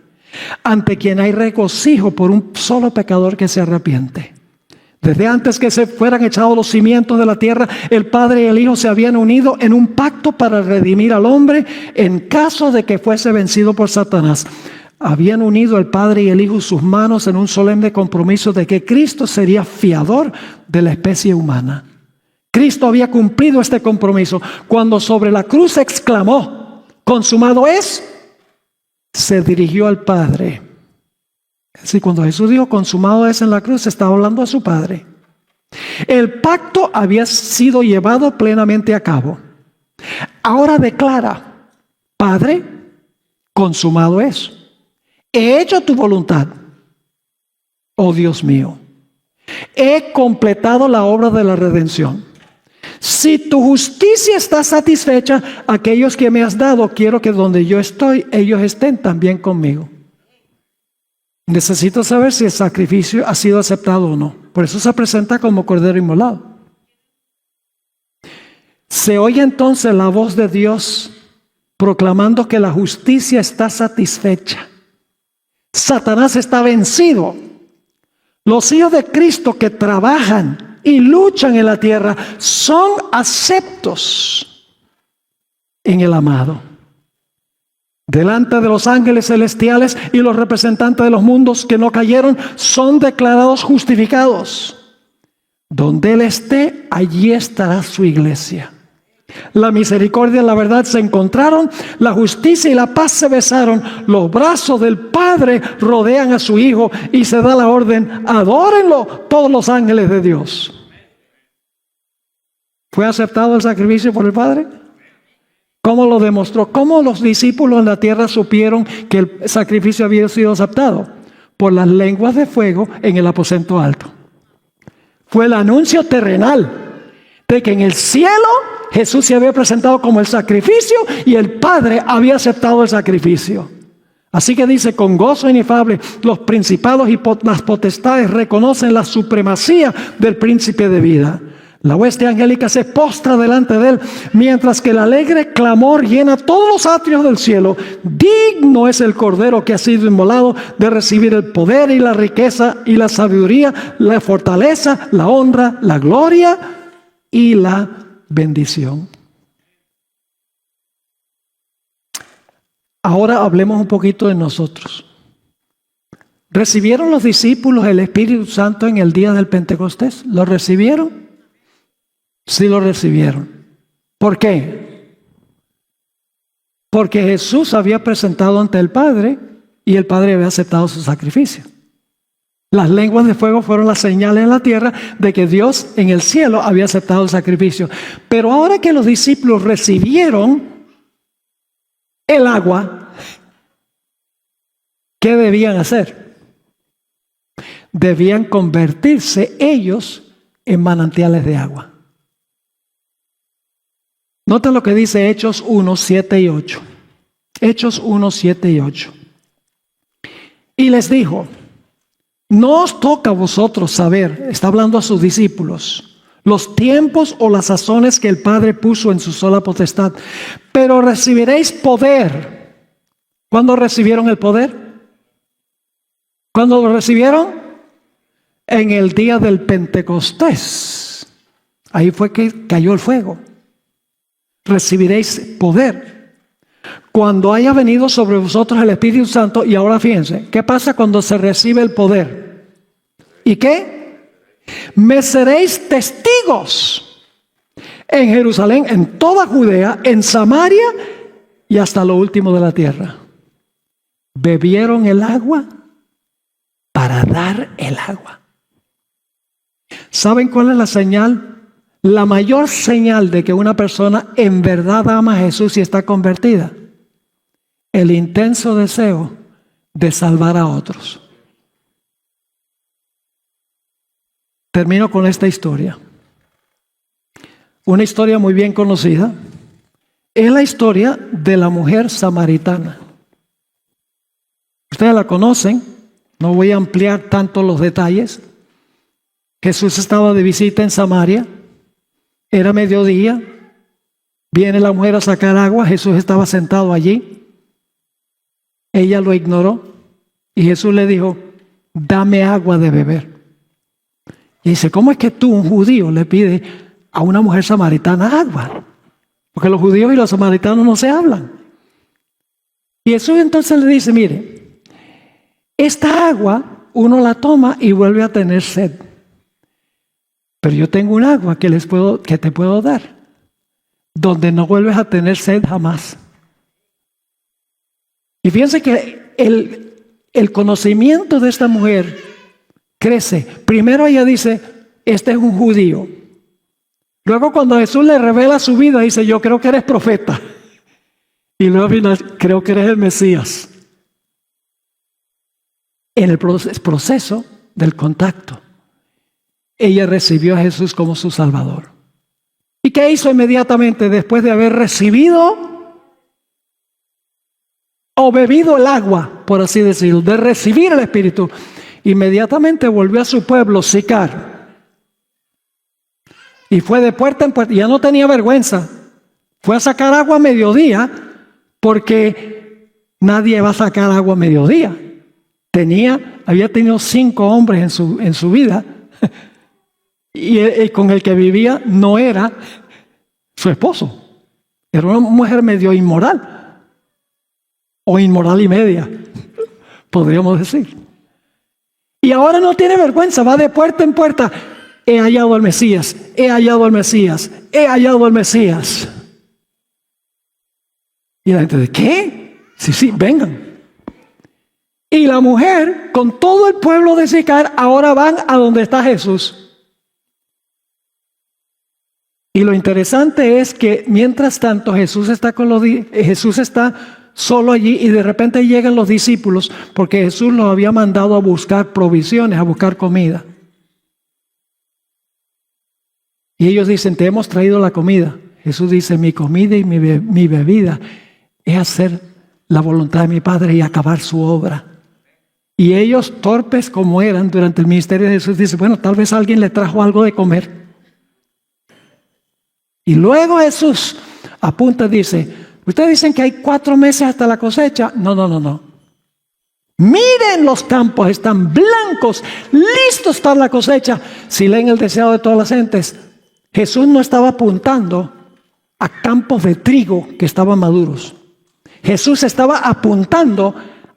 ante quien hay regocijo por un solo pecador que se arrepiente. Desde antes que se fueran echados los cimientos de la tierra, el Padre y el Hijo se habían unido en un pacto para redimir al hombre en caso de que fuese vencido por Satanás. Habían unido el Padre y el Hijo sus manos en un solemne compromiso de que Cristo sería fiador de la especie humana. Cristo había cumplido este compromiso cuando sobre la cruz exclamó: consumado es. Se dirigió al Padre Así, cuando Jesús dijo consumado es en la cruz, estaba hablando a su Padre. El pacto había sido llevado plenamente a cabo. Ahora declara: Padre, consumado es. He hecho tu voluntad, oh Dios mío. He completado la obra de la redención. Si tu justicia está satisfecha, aquellos que me has dado, quiero que donde yo estoy, ellos estén también conmigo. Necesito saber si el sacrificio ha sido aceptado o no. Por eso se presenta como cordero inmolado. Se oye entonces la voz de Dios proclamando que la justicia está satisfecha. Satanás está vencido. Los hijos de Cristo que trabajan y luchan en la tierra son aceptos en el amado. Delante de los ángeles celestiales y los representantes de los mundos que no cayeron, son declarados justificados. Donde Él esté, allí estará su iglesia. La misericordia y la verdad se encontraron, la justicia y la paz se besaron. Los brazos del Padre rodean a su Hijo y se da la orden: adórenlo todos los ángeles de Dios. ¿Fue aceptado el sacrificio por el Padre? ¿Cómo lo demostró? ¿Cómo los discípulos en la tierra supieron que el sacrificio había sido aceptado? Por las lenguas de fuego en el aposento alto. Fue el anuncio terrenal de que en el cielo Jesús se había presentado como el sacrificio y el Padre había aceptado el sacrificio. Así que dice: con gozo inefable, los principados y las potestades reconocen la supremacía del príncipe de vida. La hueste angélica se postra delante de él, mientras que el alegre clamor llena todos los atrios del cielo. Digno es el Cordero que ha sido inmolado de recibir el poder y la riqueza y la sabiduría, la fortaleza, la honra, la gloria y la bendición. Ahora hablemos un poquito de nosotros. ¿Recibieron los discípulos el Espíritu Santo en el día del Pentecostés? ¿Lo recibieron? Sí, lo recibieron. ¿Por qué? Porque Jesús había presentado ante el Padre y el Padre había aceptado su sacrificio. Las lenguas de fuego fueron las señales en la tierra de que Dios en el cielo había aceptado el sacrificio. Pero ahora que los discípulos recibieron el agua, ¿qué debían hacer? Debían convertirse ellos en manantiales de agua. Noten lo que dice Hechos 1, 7 y 8. Hechos 1, 7 y 8. Y les dijo: no os toca a vosotros saber, está hablando a sus discípulos, los tiempos o las sazones que el Padre puso en su sola potestad, pero recibiréis poder. ¿Cuándo recibieron el poder? ¿Cuándo lo recibieron? En el día del Pentecostés. Ahí fue que cayó el fuego. Recibiréis poder cuando haya venido sobre vosotros el Espíritu Santo. Y ahora fíjense, ¿qué pasa cuando se recibe el poder? ¿Y qué? Me seréis testigos en Jerusalén, en toda Judea, en Samaria y hasta lo último de la tierra. Bebieron el agua para dar el agua. ¿Saben cuál es la señal? La mayor señal de que una persona en verdad ama a Jesús y está convertida: el intenso deseo de salvar a otros. Termino con esta historia. Una historia muy bien conocida. Es la historia de la mujer samaritana. Ustedes la conocen. No voy a ampliar tanto los detalles. Jesús estaba de visita en Samaria. Era mediodía, viene la mujer a sacar agua, Jesús estaba sentado allí. Ella lo ignoró y Jesús le dijo: dame agua de beber. Y dice: ¿cómo es que tú, un judío, le pides a una mujer samaritana agua? Porque los judíos y los samaritanos no se hablan. Y Jesús entonces le dice: mire, esta agua uno la toma y vuelve a tener sed. Pero yo tengo un agua que te puedo dar, donde no vuelves a tener sed jamás. Y fíjense que el conocimiento de esta mujer crece. Primero ella dice, este es un judío. Luego cuando Jesús le revela su vida, dice, yo creo que eres profeta. Y luego al final, creo que eres el Mesías. En el proceso del contacto, ella recibió a Jesús como su Salvador. ¿Y qué hizo inmediatamente después de haber recibido o bebido el agua, por así decirlo, de recibir el Espíritu? Inmediatamente volvió a su pueblo, Sicar. Y fue de puerta en puerta, ya no tenía vergüenza. Fue a sacar agua a mediodía, porque nadie va a sacar agua a mediodía. Había tenido 5 hombres en su vida, y con el que vivía no era su esposo. Era una mujer medio inmoral, o inmoral y media, podríamos decir. Y ahora no tiene vergüenza, va de puerta en puerta. He hallado al Mesías, he hallado al Mesías, he hallado al Mesías. Y la gente dice, ¿qué? Sí, vengan. Y la mujer, con todo el pueblo de Sicar, ahora van a donde está Jesús. Y lo interesante es que mientras tanto Jesús está solo allí, y de repente llegan los discípulos, porque Jesús los había mandado a buscar provisiones, a buscar comida. Y ellos dicen, te hemos traído la comida. Jesús dice, mi comida y mi bebida es hacer la voluntad de mi Padre y acabar su obra. Y ellos, torpes como eran durante el ministerio de Jesús, dicen, bueno, tal vez alguien le trajo algo de comer. Y luego Jesús apunta y dice, ustedes dicen que hay 4 meses hasta la cosecha. No. Miren, los campos están blancos, listos para la cosecha. Si leen el deseado de todas las gentes, Jesús no estaba apuntando a campos de trigo que estaban maduros. Jesús estaba apuntando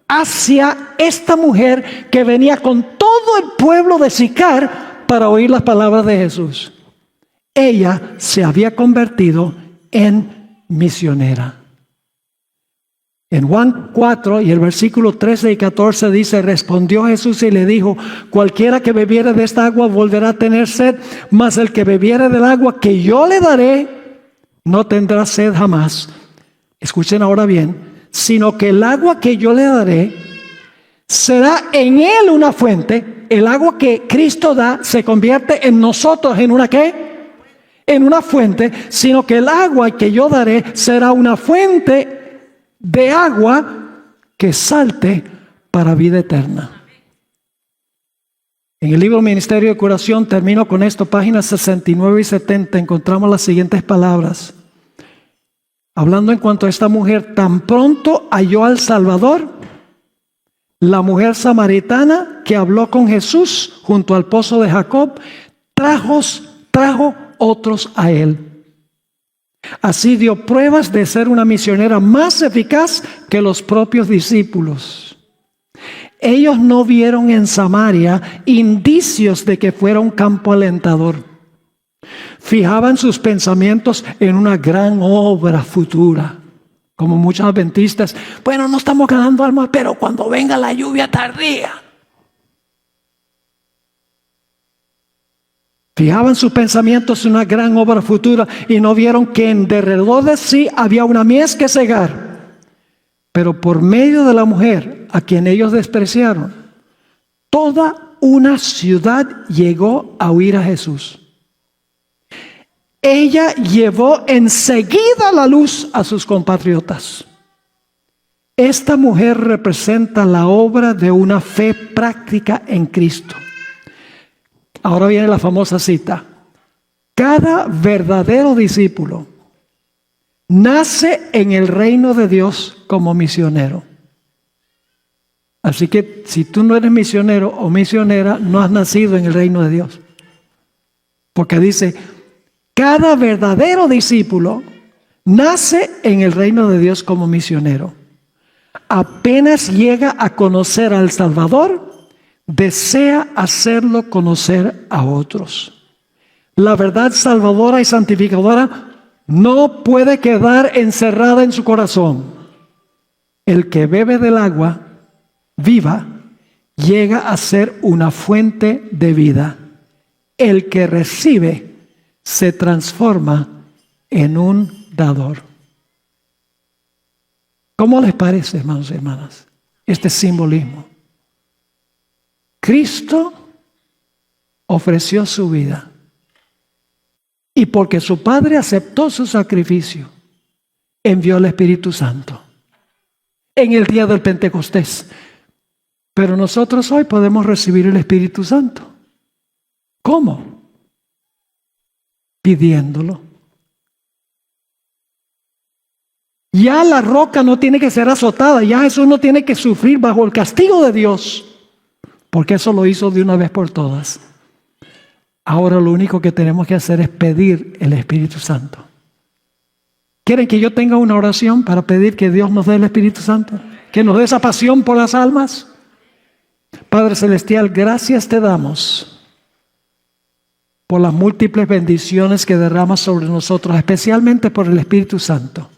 hacia esta mujer que venía con todo el pueblo de Sicar para oír las palabras de Jesús. Ella se había convertido en misionera. En Juan 4 y el versículo 13 y 14 dice, respondió Jesús y le dijo, cualquiera que bebiere de esta agua volverá a tener sed, mas el que bebiere del agua que yo le daré no tendrá sed jamás. Escuchen ahora bien, sino que el agua que yo le daré será en él una fuente. El agua que Cristo da se convierte en nosotros en una ¿qué? En una fuente, sino que el agua que yo daré será una fuente de agua que salte para vida eterna. En el libro Ministerio de Curación, termino con esto, páginas 69 y 70, encontramos las siguientes palabras. Hablando en cuanto a esta mujer, tan pronto halló al Salvador, la mujer samaritana que habló con Jesús junto al pozo de Jacob, trajo otros a él. Así dio pruebas de ser una misionera más eficaz que los propios discípulos. Ellos no vieron en Samaria indicios de que fuera un campo alentador. Fijaban sus pensamientos en una gran obra futura. Como muchos adventistas, bueno, no estamos ganando almas, pero cuando venga la lluvia tardía. Fijaban sus pensamientos en una gran obra futura y no vieron que en derredor de sí había una mies que cegar. Pero por medio de la mujer a quien ellos despreciaron, toda una ciudad llegó a oír a Jesús. Ella llevó enseguida la luz a sus compatriotas. Esta mujer representa la obra de una fe práctica en Cristo. Ahora viene la famosa cita. Cada verdadero discípulo nace en el reino de Dios como misionero. Así que si tú no eres misionero o misionera, no has nacido en el reino de Dios. Porque dice, cada verdadero discípulo nace en el reino de Dios como misionero. Apenas llega a conocer al Salvador, desea hacerlo conocer a otros. La verdad salvadora y santificadora no puede quedar encerrada en su corazón. El que bebe del agua viva llega a ser una fuente de vida. El que recibe se transforma en un dador. ¿Cómo les parece, hermanos y hermanas, este simbolismo? Cristo ofreció su vida. Y porque su Padre aceptó su sacrificio, envió al Espíritu Santo en el día del Pentecostés. Pero nosotros hoy podemos recibir el Espíritu Santo. ¿Cómo? Pidiéndolo. Ya la roca no tiene que ser azotada, ya Jesús no tiene que sufrir bajo el castigo de Dios, porque eso lo hizo de una vez por todas. Ahora lo único que tenemos que hacer es pedir el Espíritu Santo. ¿Quieren que yo tenga una oración para pedir que Dios nos dé el Espíritu Santo? Que nos dé esa pasión por las almas. Padre Celestial, gracias te damos por las múltiples bendiciones que derramas sobre nosotros, especialmente por el Espíritu Santo.